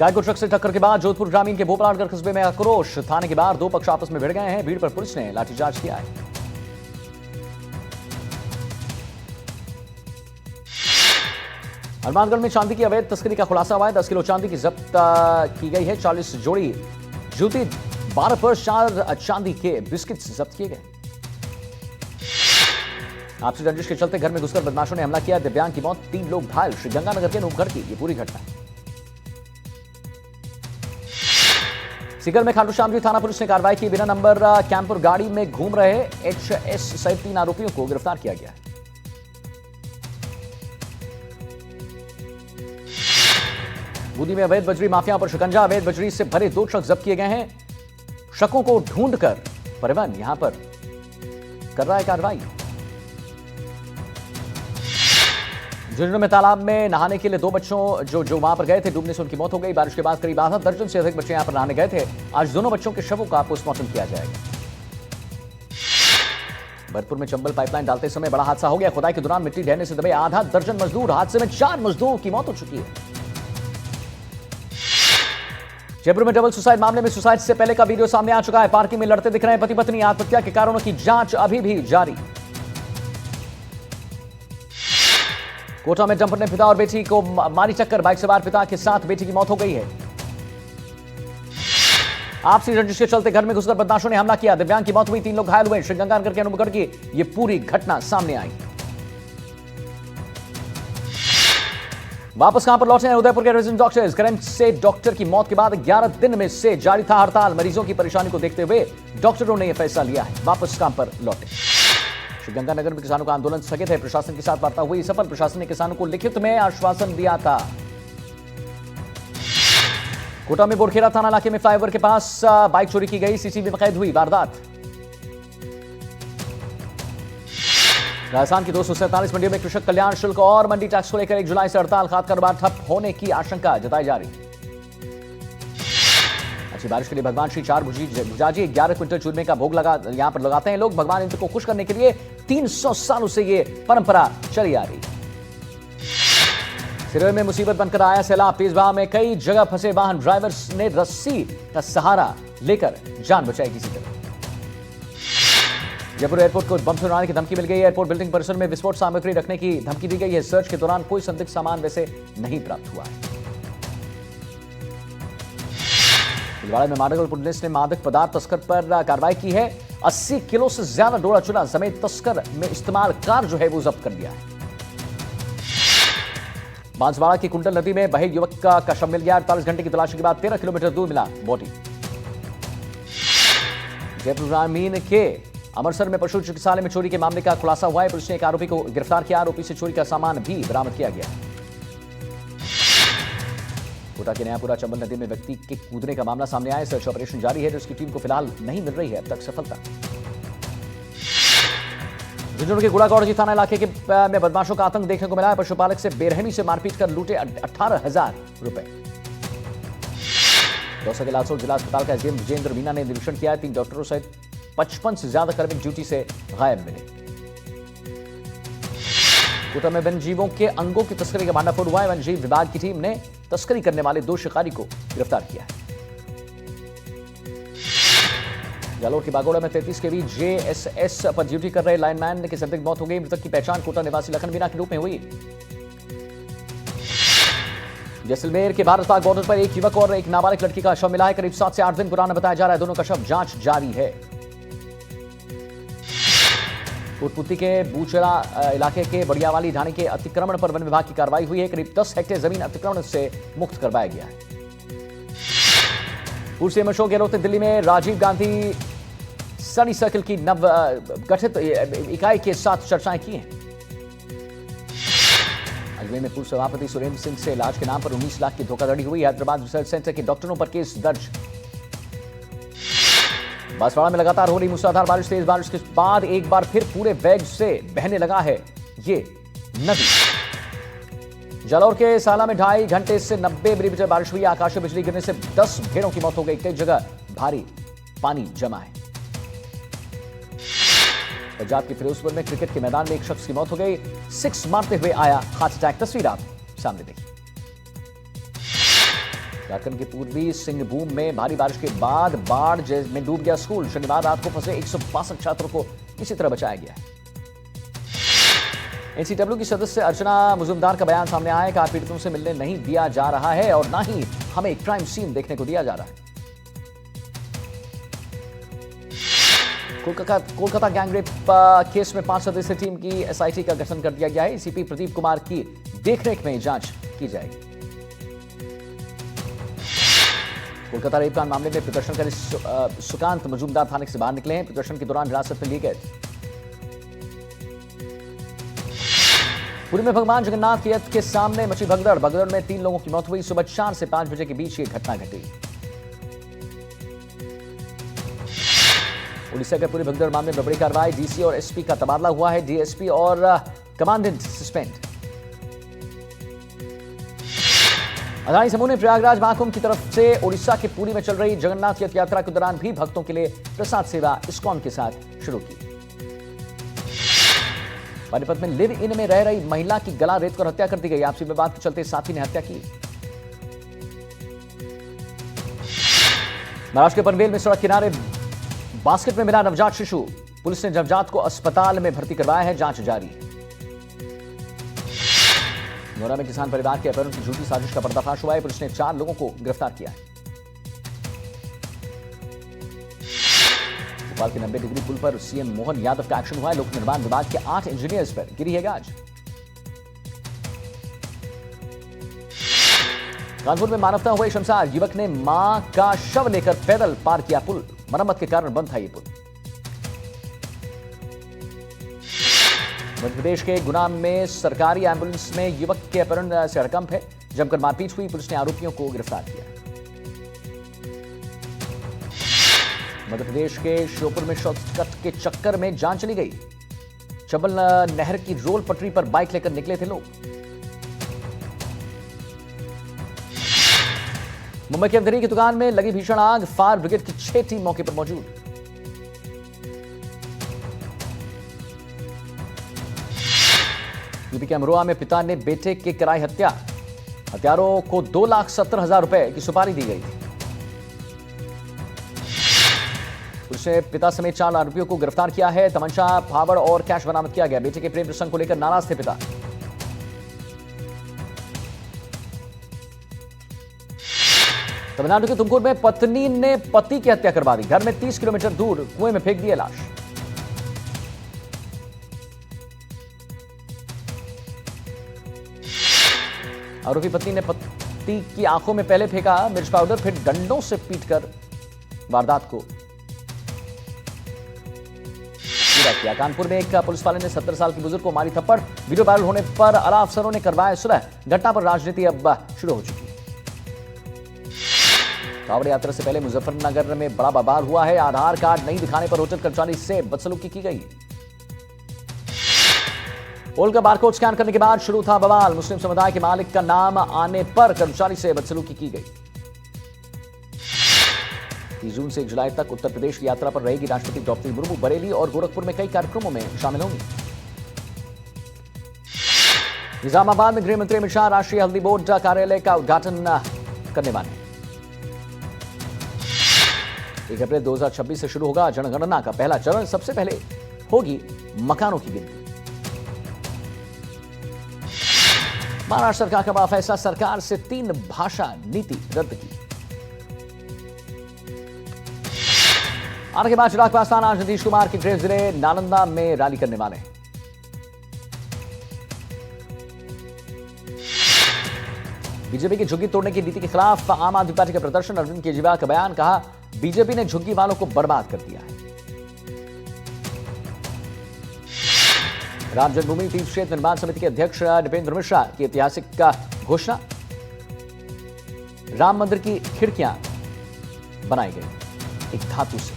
गाय को ट्रक से टक्कर के बाद जोधपुर ग्रामीण के भोपलाडगढ़ कस्बे में आक्रोश। थाने के बाहर दो पक्ष आपस में भिड़ गए हैं। भीड़ पर पुलिस ने लाठीचार्ज किया है। हनुमानगढ़ में चांदी की अवैध तस्करी का खुलासा हुआ है। 10 किलो चांदी की जब्त की गई है। 40 जोड़ी जूती, 12 पर्स, 4 चांदी के बिस्किट्स जब्त किए गए। आपसी रंजिश के चलते घर में घुसकर बदमाशों ने हमला किया। दिव्यांग की मौत, 3 लोग घायल। श्रीगंगानगर के नूपगढ़ की ये पूरी घटना। सीकर में खाटू श्याम जी थाना पुलिस ने कार्रवाई की। बिना नंबर कैंपर गाड़ी में घूम रहे एचएस सहित 3 आरोपियों को गिरफ्तार किया गया है। बूंदी में अवैध बजरी माफिया पर शिकंजा। अवैध बजरी से भरे 2 ट्रक जब्त किए गए हैं। शकों को ढूंढकर परिवहन यहां पर कर रहा है कार्रवाई। झुंझुनू में तालाब में नहाने के लिए 2 बच्चों जो वहां पर गए थे, डूबने से उनकी मौत हो गई। बारिश के बाद करीब आधा दर्जन से अधिक बच्चे यहां पर नहाने गए थे। आज दोनों बच्चों के शवों का पोस्टमार्टम किया जाएगा। भरतपुर में चंबल पाइपलाइन डालते समय बड़ा हादसा हो गया। खुदाई के दौरान मिट्टी ढहने से दबे आधा दर्जन मजदूर। हादसे में 4 मजदूरों की मौत हो चुकी है। जयपुर में डबल सुसाइड मामले में सुसाइड से पहले का वीडियो सामने आ चुका है। पार्किंग में लड़ते दिख रहे हैं पति पत्नी। आत्महत्या के कारणों की जांच अभी भी जारी। कोटा में डंपर ने पिता और बेटी को मारी टक्कर। बाइक सवार पिता के साथ बेटी की मौत हो गई है। आपसी रंजिश के चलते घर में घुसकर बदमाशों ने हमला किया। दिव्यांग की मौत हुई, 3 लोग घायल हुए। श्रीगंगानगर के अनूपगढ़ की यह पूरी घटना सामने आई। वापस कहां पर लौटे हैं उदयपुर के रेजिडेंट डॉक्टर्स। करंट से डॉक्टर की मौत के बाद 11 दिन में से जारी था हड़ताल। मरीजों की परेशानी को देखते हुए डॉक्टरों ने यह फैसला लिया है, वापस काम पर लौटे। श्रीगंगानगर में किसानों का आंदोलन स्थगित है। प्रशासन के साथ वार्ता हुई सफल। प्रशासन ने किसानों को लिखित में आश्वासन दिया था। कोटा में बोरखेड़ा थाना इलाके में फ्लाईओवर के पास बाइक चोरी की गई। सीसीटीवी में कैद हुई वारदात। राजस्थान की 247 मंडियों में कृषक कल्याण शुल्क और मंडी टैक्स को लेकर 1 जुलाई से हड़ताल। खाद कारोबार ठप होने की आशंका जताई जा रही। अच्छी बारिश के लिए भगवान श्री 4 भुजाजी 11 क्विंटल चूरमे का भोग यहां पर लगाते हैं लोग। भगवान इंद्र को खुश करने के लिए 300 सालों से ये परंपरा चली आ रही। सिरोही में मुसीबत बनकर आया सैलाब। तेज बहाव में कई जगह फंसे वाहन। ड्राइवर्स ने रस्सी का सहारा लेकर जान बचाई किसी तरह। जयपुर एयरपोर्ट को बम सुनाने की धमकी मिल गई है। एयरपोर्ट बिल्डिंग परिसर में विस्फोट सामग्री रखने की धमकी दी गई है। सर्च के दौरान कोई संदिग्ध सामान वैसे नहीं प्राप्त हुआ है। छिंदवाड़ा में माडगल पुलिस ने मादक पदार्थ तस्कर पर कार्रवाई की है। 80 किलो से ज्यादा डोडा चूना समेत तस्कर में इस्तेमाल कार जो है वो जब्त कर लिया है। बांसवाड़ा की कुंडल नदी में बहे युवक का शव मिल गया। 48 घंटे की तलाशी के बाद 13 किलोमीटर दूर मिला बॉडी। जयपुर ग्रामीण के अमरसर में पशु चिकित्सालय में चोरी के मामले का खुलासा हुआ है। पुलिस ने एक आरोपी को गिरफ्तार किया। आरोपी से चोरी का सामान भी बरामद किया गया। कोटा के नयापुरा चंबल नदी में व्यक्ति के कूदने का मामला सामने आया। सर्च ऑपरेशन जारी है, जिसकी टीम को फिलहाल नहीं मिल रही है अब तक सफलता। झुंझुनू के गुड़ागौड़ थाना इलाके में बदमाशों का आतंक देखने को मिला है। पशुपालक से बेरहमी से मारपीट कर लूटे 18,000 रुपए। दौसा के लालसोट जिला अस्पताल का एसडीएम विजेंद्र मीना ने निरीक्षण किया। 3 डॉक्टरों सहित 55 से ज्यादा कर्मी ड्यूटी से गायब मिले। कोटा में वन जीवों के अंगों की तस्करी का भांडाफोड़ हुआ है। वन जीव विभाग की टीम ने तस्करी करने वाले 2 शिकारी को गिरफ्तार किया है। जालोर के बागोड़ा में 33 के बीच जेएसएस पर ड्यूटी कर रहे लाइनमैन की संदिग्ध मौत हो गई। मृतक की पहचान कोटा निवासी लखन मीना के रूप में हुई। जैसलमेर के भारत पाक बॉर्डर पर एक युवक और एक नाबालिग लड़की का शव मिला है। करीब 7 से 8 दिन पुराना बताया जा रहा है। दोनों का शव जांच जारी है। कोटपुती के बूचड़ा इलाके के बड़ियावाली ढाणी के अतिक्रमण पर वन विभाग की कार्रवाई हुई है। करीब 10 हेक्टेयर जमीन अतिक्रमण से मुक्त करवाया गया है। पूर्व सीएम अशोक गहलोत ने दिल्ली में राजीव गांधी स्टडी सर्कल की नव गठित इकाई के साथ चर्चाएं की हैं। अजमेर में पूर्व सभापति सुरेंद्र सिंह से इलाज के नाम पर 19 लाख की धोखाधड़ी हुई। हैदराबाद रिसर्च सेंटर के डॉक्टरों पर केस दर्ज। बांसवाड़ा में लगातार हो रही मूसलाधार बारिश। तेज बारिश के बाद एक बार फिर पूरे वेग से बहने लगा है ये नदी। जालौर के साला में 2.5 घंटे से 90 मिलीमीटर बारिश हुई। आकाशीय बिजली गिरने से 10 भेड़ों की मौत हो गई। कई जगह भारी पानी जमा है। पंजाब के फिरोजपुर में क्रिकेट के मैदान में एक शख्स की मौत हो गई। 6 मारते हुए आया हार्ट अटैक। तस्वीर आप सामने देखिए। झारखंड के पूर्वी सिंहभूम में भारी बारिश के बाद बाढ़ में डूब गया स्कूल। शनिवार रात को फंसे 162 छात्रों को किसी तरह बचाया गया है। एनसीडब्ल्यू की सदस्य अर्चना मुजुमदार का बयान सामने आया है। कहा, पीड़ितों से मिलने नहीं दिया जा रहा है और ना ही हमें क्राइम सीन देखने को दिया जा रहा है। कोलकाता गैंगरेप केस में 5 सदस्यीय टीम की एसआईटी का गठन कर दिया गया है। एसीपी प्रदीप कुमार की देखरेख में जांच की जाएगी। कोलकाता रेप कांड मामले में प्रदर्शनकारी सुकांत मजूमदार थाने से बाहर निकले हैं। प्रदर्शन के दौरान हिरासत में लिए गए थे। पुरी में भगवान जगन्नाथ के रथ के सामने मची भगदड़। भगदड़ में 3 लोगों की मौत हुई। सुबह 4 से 5 बजे के बीच ये घटना घटी। उड़ीसा के पूरी भगदड़ मामले में बड़ी कार्रवाई। डीसी और एसपी का तबादला हुआ है। डीएसपी और कमांडेंट सस्पेंड। अदानी समूह ने प्रयागराज महाकुंभ की तरफ से उड़ीसा के पुरी में चल रही जगन्नाथ रथ यात्रा के दौरान भी भक्तों के लिए प्रसाद सेवा इस्कॉन के साथ शुरू की। पानीपत में लिव इन में रह रही महिला की गला रेतकर हत्या कर दी गई। आपसी विवाद के चलते साथी ने हत्या की। महाराष्ट्र के पनवेल में सड़क किनारे बास्केट में मिला नवजात शिशु। पुलिस ने नवजात को अस्पताल में भर्ती करवाया है। जांच जारी है। नोएडा में किसान परिवार के अपहरण की झूठी साजिश का पर्दाफाश हुआ है। पुलिस ने 4 लोगों को गिरफ्तार किया है। भोपाल के 90 डिग्री पुल पर सीएम मोहन यादव का एक्शन हुआ है। लोक निर्माण विभाग के 8 इंजीनियर्स पर गिरी है गाज। कानपुर में मानवता हुए शमशान। युवक ने मां का शव लेकर पैदल पार किया पुल। मरम्मत के कारण बंद था ये पुल। मध्य प्रदेश के गुना में सरकारी एम्बुलेंस में युवक के अपहरण से हड़कंप है। जमकर मारपीट हुई। पुलिस ने आरोपियों को गिरफ्तार किया। मध्य प्रदेश के श्योपुर में शॉर्टकट के चक्कर में जान चली गई। चंबल नहर की रोल पटरी पर बाइक लेकर निकले थे लोग। मुंबई के अंधेरी की दुकान में लगी भीषण आग। फायर ब्रिगेड की 6 टीम मौके पर मौजूद। यूपी के अमरोहा में पिता ने बेटे की कराई हत्या। हत्यारों को 2,70,000 रुपए की सुपारी दी गई थी। पुलिस ने पिता समेत 4 आरोपियों को गिरफ्तार किया है। तमंचा, फावड़ और कैश बरामद किया गया। बेटे के प्रेम प्रसंग को लेकर नाराज थे पिता। तमिलनाडु के तुमकुर में पत्नी ने पति की हत्या करवा दी। घर में 30 किलोमीटर दूर कुएं में फेंक दिया लाश। आरोपी पत्नी ने पति की आंखों में पहले फेंका मिर्च पाउडर, फिर डंडों से पीटकर वारदात को पूरा किया। कानपुर में एक पुलिस वाले ने 70 साल की बुजुर्ग को मारी थप्पड़। वीडियो वायरल होने पर आला अफसरों ने करवाया सुलह। घटना पर राजनीति अब शुरू हो चुकी है। कांवड़ यात्रा से पहले मुजफ्फरनगर में बड़ा बवाल हुआ है। आधार कार्ड नहीं दिखाने पर होटल कर्मचारी से बदसलूकी की गई। पोल का बारकोड स्कैन करने के बाद शुरू था बवाल। मुस्लिम समुदाय के मालिक का नाम आने पर कर्मचारी से बदसलूकी की गई। 30 जून से 1 जुलाई तक उत्तर प्रदेश की यात्रा पर रहेगी राष्ट्रपति द्रौपदी मुर्मू। बरेली और गोरखपुर में कई कार्यक्रमों में शामिल होंगी। निजामाबाद में गृह मंत्री अमित शाह राष्ट्रीय हल्दी बोर्ड कार्यालय का उद्घाटन करने वाले हैं। 1 अप्रैल 2026 से शुरू होगा जनगणना का पहला चरण। सबसे पहले होगी मकानों की गिनती। महाराष्ट्र सरकार का बड़ा फैसला। सरकार से 3 भाषा नीति रद्द की। आने के बाद चिराग पासवान आज नीतीश कुमार के गृह जिले नालंदा में रैली करने वाले हैं। बीजेपी की झुग्गी तोड़ने की नीति के खिलाफ आम आदमी पार्टी का प्रदर्शन। अरविंद केजरीवाल का बयान। कहा, बीजेपी ने झुग्गी वालों को बर्बाद कर दिया है। राम जन्मभूमि तीर्थ क्षेत्र निर्माण समिति के अध्यक्ष नृपेंद्र मिश्रा की ऐतिहासिक घोषणा। राम मंदिर की खिड़कियां बनाई गई एक धातु से,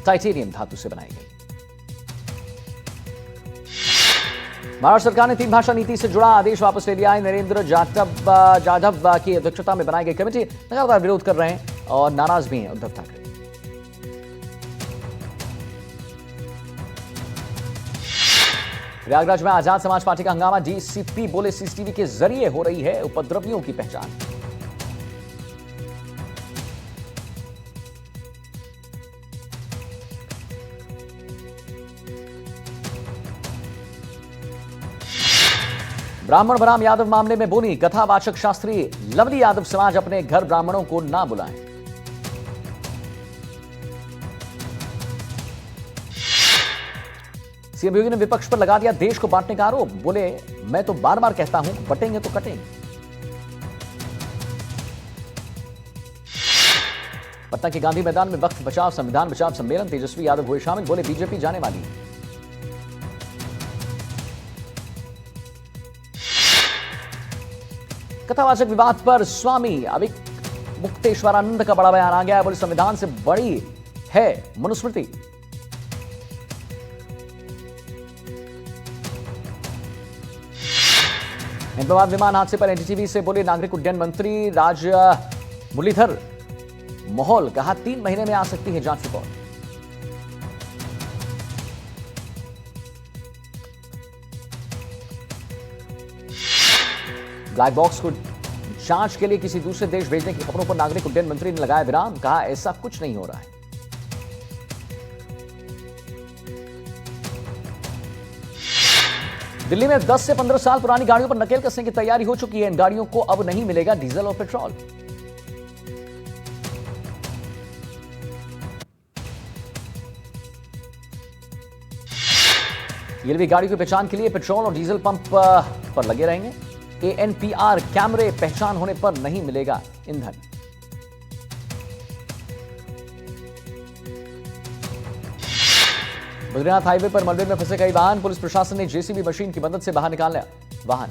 टाइटेनियम धातु से बनाई गई। महाराष्ट्र सरकार ने 3 भाषा नीति से जुड़ा आदेश वापस ले लिया है। नरेंद्र जाधव की अध्यक्षता में बनाई गई कमेटी लगातार विरोध कर रहे हैं और नाराज भी हैं उद्धव ठाकरे। प्रयागराज में आजाद समाज पार्टी का हंगामा। डीसीपी बोले, सीसीटीवी के जरिए हो रही है उपद्रवियों की पहचान। ब्राह्मण बनाम यादव मामले में बोनी कथावाचक शास्त्री लवली यादव समाज अपने घर ब्राह्मणों को ना बुलाएं। सीएम योगी ने विपक्ष पर लगा दिया देश को बांटने का आरोप। बोले, मैं तो बार बार कहता हूं बटेंगे तो कटेंगे। पटना के गांधी मैदान में वक्फ बचाव संविधान बचाव सम्मेलन, तेजस्वी यादव हुए शामिल। बोले, बीजेपी जाने वाली है। कथावाचक विवाद पर स्वामी मुक्तेश्वरानंद का बड़ा बयान आ गया है। बोले, संविधान से बड़ी है मनुस्मृति। हैदराबाद विमान हादसे पर एनडीटीवी से बोले नागरिक उड्डयन मंत्री राज मुरलीधर मोहोल। कहा, 3 महीने में आ सकती है जांच रिपोर्ट। ब्लैक बॉक्स को जांच के लिए किसी दूसरे देश भेजने की खबरों पर नागरिक उड्डयन मंत्री ने लगाया विराम। कहा, ऐसा कुछ नहीं हो रहा है। दिल्ली में 10 से 15 साल पुरानी गाड़ियों पर नकेल कसने की तैयारी हो चुकी है। इन गाड़ियों को अब नहीं मिलेगा डीजल और पेट्रोल। ये भी गाड़ी की पहचान के लिए पेट्रोल और डीजल पंप पर लगे रहेंगे। ANPR कैमरे पहचान होने पर नहीं मिलेगा ईंधन। बद्रीनाथ हाईवे पर मलबे में फंसे कई वाहन, पुलिस प्रशासन ने जेसीबी मशीन की मदद से बाहर निकाला वाहन।